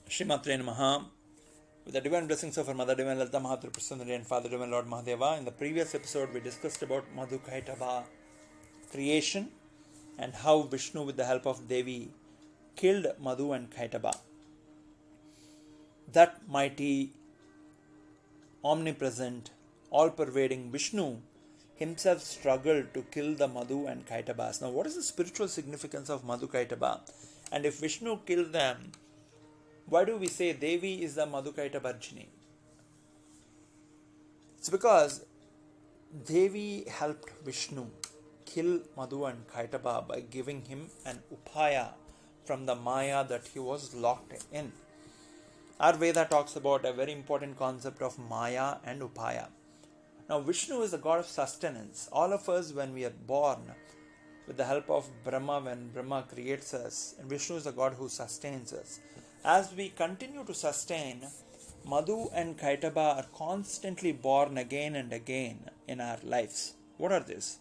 Shree, maathrey, namaha. With the divine blessings of our Mother Divine Lalita Mahatri Prasannari and Father Divine Lord Mahadeva, in the previous episode we discussed about Madhu Kaitaba creation and how Vishnu, with the help of Devi, killed Madhu and Kaitaba. That mighty, omnipresent, all-pervading Vishnu himself struggled to kill the Madhu and Kaitabas. Now, what is the spiritual significance of Madhu Kaitaba? And if Vishnu killed them, why do we say Devi is the Madhu Kaitabarjini? It's because Devi helped Vishnu kill Madhu and Kaitaba by giving him an upaya from the Maya that he was locked in. Our Veda talks about a very important concept of Maya and upaya. Now, Vishnu is the god of sustenance. All of us, when we are born, with the help of Brahma, when Brahma creates us, and Vishnu is the god who sustains us. As we continue to sustain, Madhu and Kaitaba are constantly born again and again in our lives. What are these?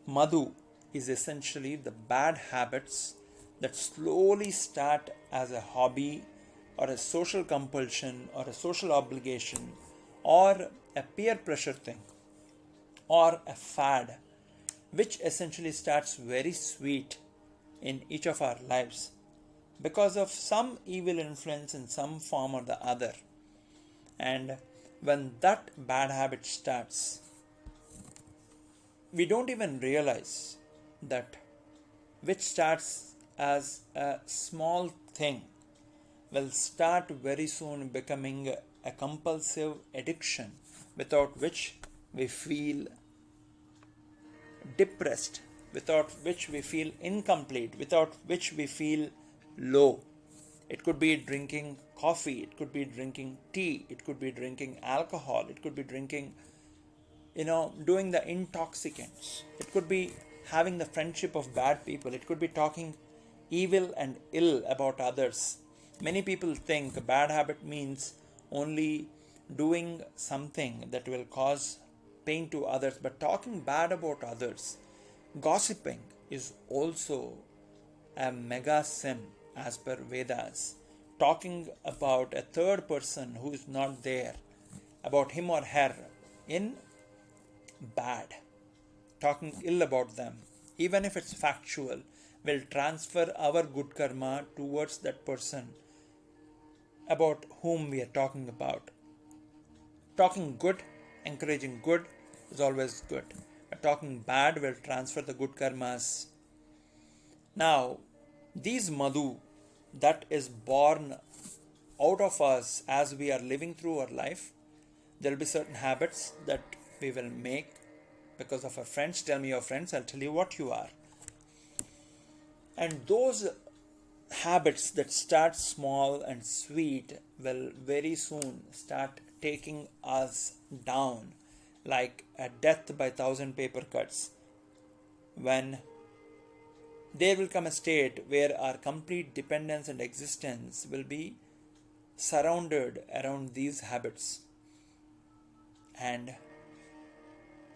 Madhu is essentially the bad habits that slowly start as a hobby or a social compulsion or a social obligation or a peer pressure thing or a fad, which essentially starts very sweet in each of our lives because of some evil influence in some form or the other. And when that bad habit starts, we don't even realize that which starts as a small thing will start very soon becoming a compulsive addiction, without which we feel depressed, without which we feel incomplete, without which we feel low. It could be drinking coffee, it could be drinking tea, it could be drinking alcohol, it could be drinking, doing the intoxicants. It could be having the friendship of bad people. It could be talking evil and ill about others. Many people think a bad habit means only doing something that will cause pain to others, but talking bad about others, gossiping, is also a mega sin as per Vedas. Talking about a third person who is not there, about him or her in bad, talking ill about them, even if it's factual, will transfer our good karma towards that person about whom we are talking about. Talking good, encouraging good is always good. But talking bad will transfer the good karmas. Now, these Madhu that is born out of us as we are living through our life, there will be certain habits that we will make because of our friends. Tell me your friends, I'll tell you what you are. And those habits that start small and sweet will very soon start taking us down like a death by 1,000 paper cuts, when there will come a state where our complete dependence and existence will be surrounded around these habits. And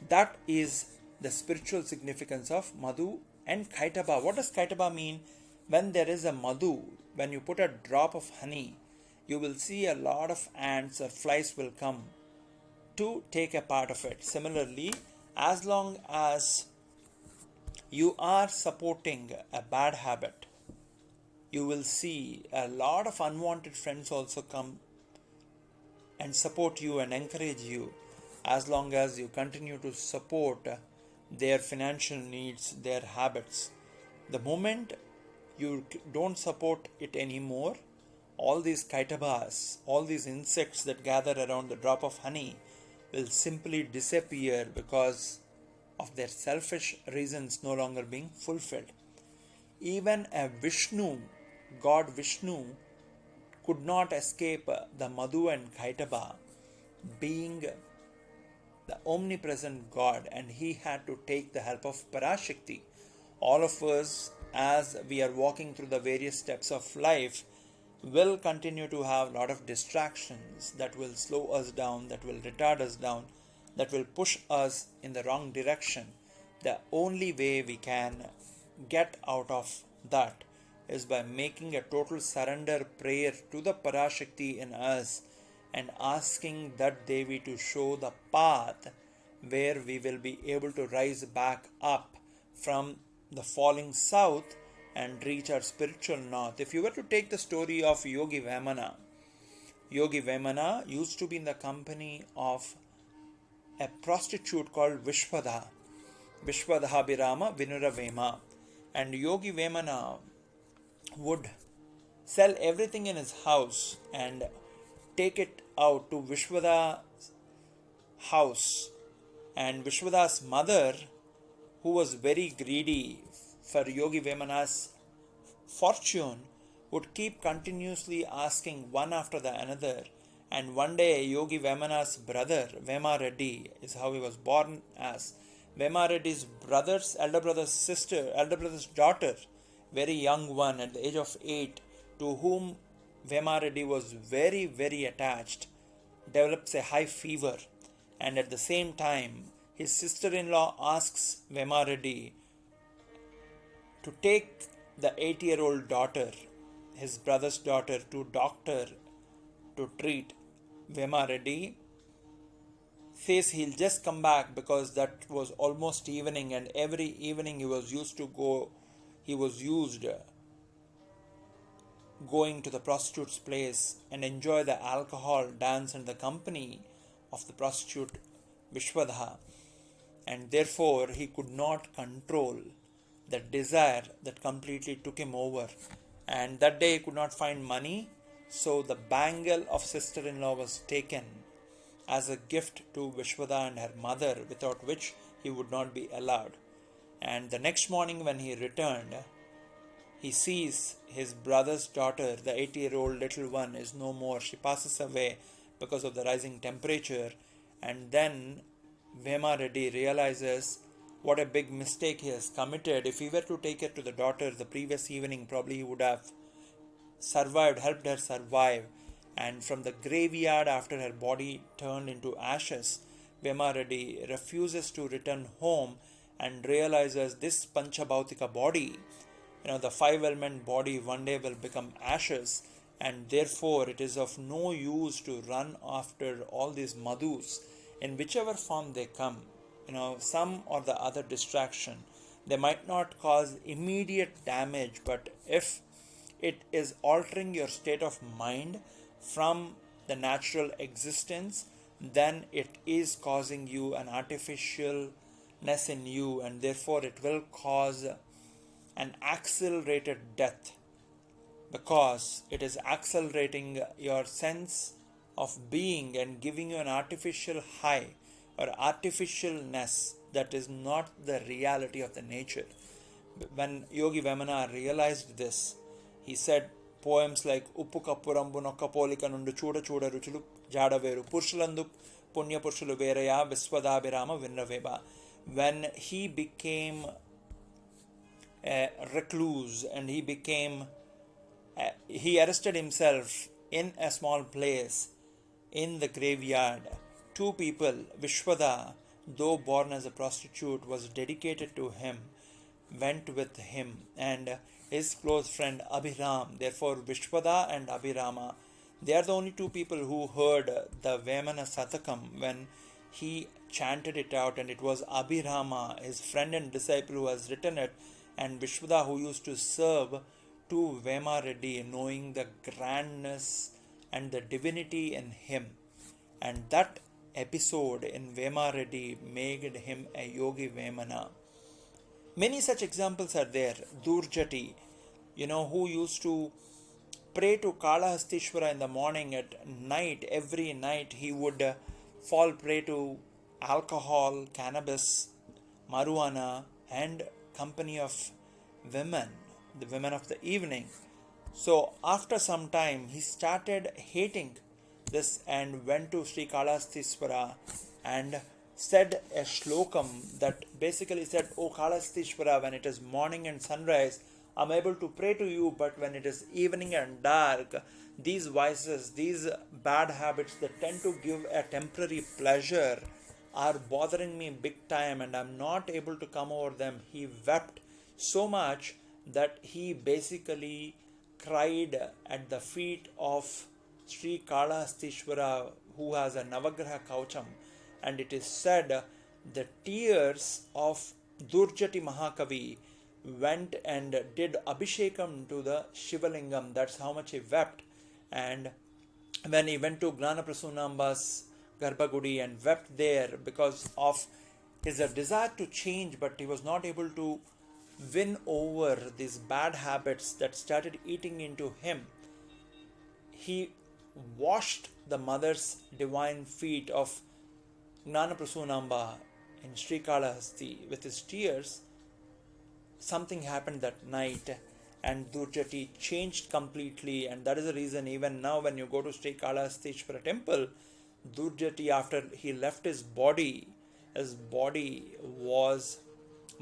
that is the spiritual significance of Madhu and Kaitaba. What does Kaitaba mean? When there is a Madhu, when you put a drop of honey, you will see a lot of ants or flies will come to take a part of it. Similarly, as long as you are supporting a bad habit, you will see a lot of unwanted friends also come and support you and encourage you, as long as you continue to support their financial needs, their habits. The moment you don't support it anymore, all these kaitabas, all these insects that gather around the drop of honey will simply disappear because of their selfish reasons no longer being fulfilled. Even a Vishnu, God Vishnu, could not escape the Madhu and Kaitaba, being the omnipresent God, and he had to take the help of Parashakti. All of us, as we are walking through the various steps of life, will continue to have a lot of distractions that will slow us down, that will retard us down, that will push us in the wrong direction. The only way we can get out of that is by making a total surrender prayer to the Parashakti in us and asking that Devi to show the path where we will be able to rise back up from the falling south and reach our spiritual north. If you were to take the story of Yogi Vemana, Yogi Vemana used to be in the company of a prostitute called Vishwadha Birama Vinuravema. And Yogi Vemana would sell everything in his house and take it out to Vishwadha's house. And Vishwadha's mother, who was very greedy for Yogi Vemana's fortune, would keep continuously asking one after the another. And one day, Yogi Vemana's brother, Vema Reddy, is how he was born as. Vema Reddy's elder brother's daughter, very young one at the age of 8, to whom Vema Reddy was very, very attached, develops a high fever. And at the same time, his sister-in-law asks Vema Reddy to take the 8-year-old daughter, his brother's daughter, to doctor to treat. Vema Reddy says he'll just come back because that was almost evening, and every evening he was used going to the prostitute's place and enjoy the alcohol, dance and the company of the prostitute Vishwadha. And therefore he could not control the desire that completely took him over. And that day he could not find money, so the bangle of sister-in-law was taken as a gift to Vishwadha and her mother, without which he would not be allowed. And the next morning when he returned, he sees his brother's daughter, the 8-year-old little one, is no more. She passes away because of the rising temperature. And then Vema Reddy realizes what a big mistake he has committed. If he were to take her to the daughter the previous evening, probably he would have helped her survive. And from the graveyard, after her body turned into ashes, Vema Reddy refuses to return home and realizes this Panchabhautika body, the 5-element body, one day will become ashes, and therefore it is of no use to run after all these madhus in whichever form they come. Some or the other distraction. They might not cause immediate damage, but if it is altering your state of mind from the natural existence, then it is causing you an artificialness in you, and therefore it will cause an accelerated death, because it is accelerating your sense of being and giving you an artificial high or artificialness that is not the reality of the nature. When Yogi Vemana realized this, he said poems like Uppu Kappurambu Nokkapolika Nundu Chuda Chuda Ruchulu Jadaveru Purshulandu Punya Pursulu Veraya Viswadabhirama Vinraveba. When he became a recluse and he arrested himself in a small place in the graveyard, two people, Vishwadha, though born as a prostitute, was dedicated to him, went with him, and his close friend Abhiram. Therefore, Vishwadha and Abhirama, they are the only two people who heard the Vemana Satakam when he chanted it out, and it was Abhirama, his friend and disciple, who has written it, and Vishwadha, who used to serve to Vema Reddy, knowing the grandness and the divinity in him. And that episode in Vema Reddy made him a Yogi Vemana. Many such examples are there. Durjati, who used to pray to Kalahastishvara in the morning. At night, every night, he would fall prey to alcohol, cannabis, marijuana, and company of women, the women of the evening. So after some time, he started hating this and went to Sri Kalahastishvara and said a shlokam that basically said, "O Kalahastishvara, when it is morning and sunrise, I'm able to pray to you, but when it is evening and dark, these vices, these bad habits that tend to give a temporary pleasure are bothering me big time, and I'm not able to come over them." He wept so much that he basically cried at the feet of Sri Kalahastishvara, who has a Navagraha Kaucham, and it is said the tears of Durjati Mahakavi went and did Abhishekam to the Shivalingam. That's how much he wept. And when he went to Gnanaprasunamba's Garbhagudi and wept there because of his desire to change, but he was not able to win over these bad habits that started eating into him, he washed the mother's divine feet of Gnanaprasunamba in Srikalahasti with his tears. Something happened that night and Durjati changed completely, and that is the reason even now when you go to Srikalahastishvara temple, Durjati, after he left his body was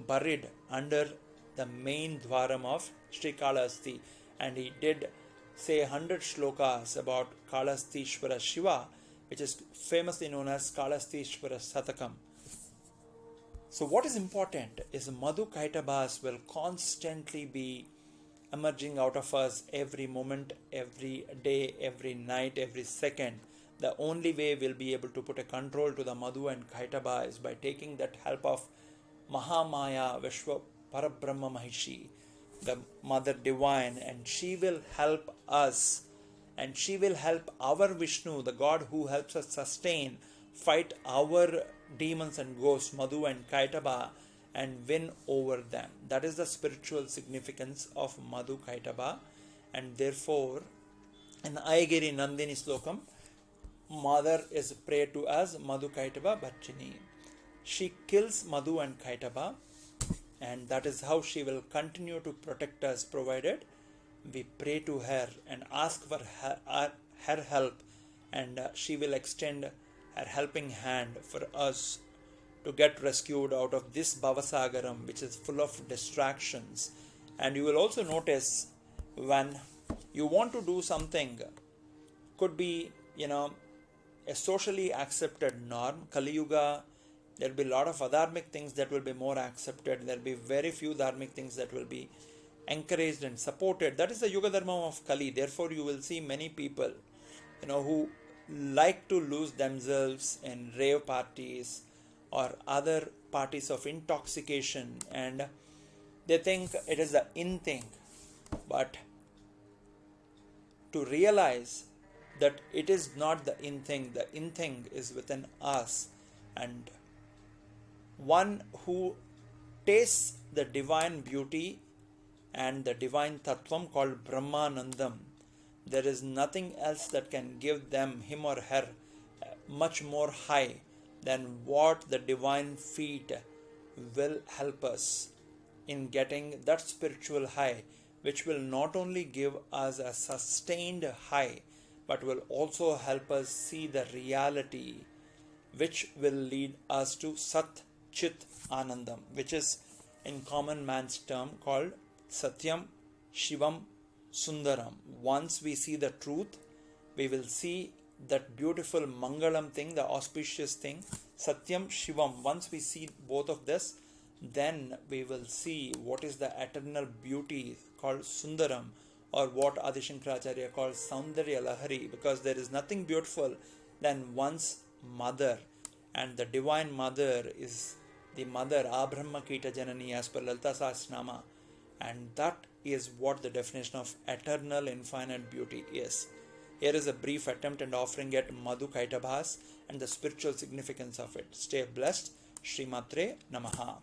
buried under the main dwaram of Srikalahasti, and he did say 100 shlokas about Kalahastishvara Shiva, which is famously known as Kalahastishvara Satakam. So what is important is Madhu Kaitabas will constantly be emerging out of us every moment, every day, every night, every second. The only way we'll be able to put a control to the Madhu and Kaitaba is by taking that help of Mahamaya Vishwa Parabrahma Mahishi, the Mother Divine, and she will help us, and she will help our Vishnu, the God who helps us sustain, fight our demons and ghosts, Madhu and Kaitaba, and win over them. That is the spiritual significance of Madhu Kaitaba, and therefore in Ayagiri Nandini Slokam, Mother is prayed to as Madhu Kaitaba Bhachini. She kills Madhu and Kaitaba, and that is how she will continue to protect us, provided we pray to her and ask for her help, and she will extend her helping hand for us to get rescued out of this Bhavasagaram, which is full of distractions. And you will also notice when you want to do something, could be, a socially accepted norm. Kali Yuga, there will be a lot of adharmic things that will be more accepted. There will be very few dharmic things that will be encouraged and supported. That is the Yuga Dharma of Kali. Therefore, you will see many people, who like to lose themselves in rave parties or other parties of intoxication, and they think it is the in thing. But to realize that it is not the in thing is within us, and one who tastes the divine beauty and the divine tattvam called Brahmanandam, there is nothing else that can give them, him or her, much more high than what the divine feet will help us in getting that spiritual high, which will not only give us a sustained high, but will also help us see the reality, which will lead us to Sat Chit Anandam, which is in common man's term called Satyam, Shivam, Sundaram. Once we see the truth, we will see that beautiful Mangalam thing, the auspicious thing, Satyam, Shivam. Once we see both of this, then we will see what is the eternal beauty called Sundaram, or what Adi Shankaracharya calls Saundarya Lahari, because there is nothing beautiful than one's mother, and the divine mother is the mother Abrahma Kita Janani as per Lalita Sahasranama, and that is what the definition of eternal infinite beauty is. Here is a brief attempt and offering at Madhu Kaitabhas and the spiritual significance of it. Stay blessed. Shri Maathrey, namaha.